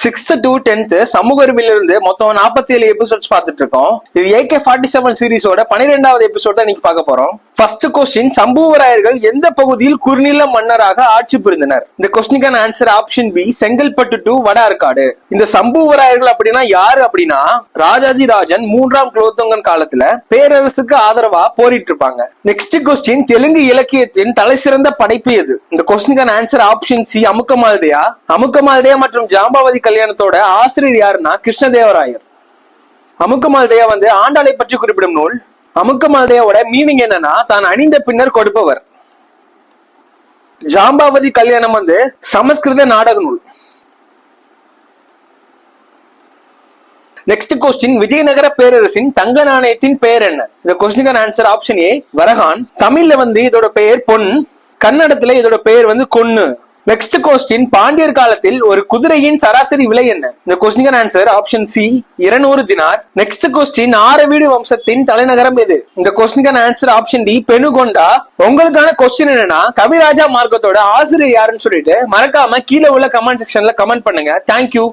6th to 10th சமூக அறிவியல இருந்து மொத்தம் 47 எபிசோட்ஸ் பார்த்துட்டு இருக்கோம். இது AK47 சீரிஸோட 12வது எபிசோட் தான் இன்னைக்கு பார்க்க போறோம். ஃபர்ஸ்ட் கொஸ்டின், சம்புவராயர்கள் எந்த பகுதியில் குறுநில மன்னராக ஆட்சி புரிந்தனர்? இந்த கொஸ்டினுக்கான answer option B, Chengalpattu to Vada Arcot. இந்த சம்புவராயர்கள் அப்படின்னா யாரு அப்படின்னா ராஜாஜி ராஜன் 3ஆம் குலோத்துங்கன் காலத்துல பேரரசுக்கு ஆதரவா போரிட்டு இருப்பாங்க. நெக்ஸ்ட் கொஸ்டின், தெலுங்கு இலக்கியத்தின் தலை சிறந்த படைப்பு எது? இந்த கொஸ்டினுக்கான ஆன்சர் ஆப்ஷன் சி, அமுக்கமால்தையா. அமுக்கமால்தையா மற்றும் ஜாம்பவதி கல்யாணத்தோட ஆசிரியர் யாருன்னா கிருஷ்ணதேவராயர். அமுக்கமால்தையா ஆண்டாளை பற்றி குறிப்பிடும் நூல். அமுக்கமால்தையாவோட மீனிங் என்னன்னா தான் அணிந்த பின்னர் கொடுப்பவர். ஜாம்பவதி கல்யாணம் சமஸ்கிருத நாடக நூல். நெக்ஸ்ட் கொஸ்டின், விஜயநகர பேரரசின் தங்க நாணயத்தின் பெயர் என்ன? இந்த கொஸ்டினுக்கான ஆன்சர் ஆப்ஷன் ஏ, வரகான். தமிழ்ல இதோட பெயர் பொன், கன்னடத்துல இதோட பெயர் கொன்னு. நெக்ஸ்ட் கொஸ்டின், பாண்டியர் காலத்தில் ஒரு குதிரையின் சராசரி விலை என்ன? இந்த கொஸ்டினுக்கான ஆன்சர் ஆப்ஷன் சி, 200 தினார். நெக்ஸ்ட் கொஸ்டின், ஆரவீடு வம்சத்தின் தலைநகரம் எது? இந்த கொஸ்டினுக்கான ஆன்சர் ஆப்ஷன் டி, பெனுகொண்டா. உங்களுக்கான கொஸ்டின் என்னன்னா கவிராஜா மார்க்கத்தோட ஆசிரியர் யாருன்னு சொல்லிட்டு மறக்காம கீழே உள்ள கமெண்ட் செக்ஷன்ல கமெண்ட் பண்ணுங்க. தேங்க்யூ.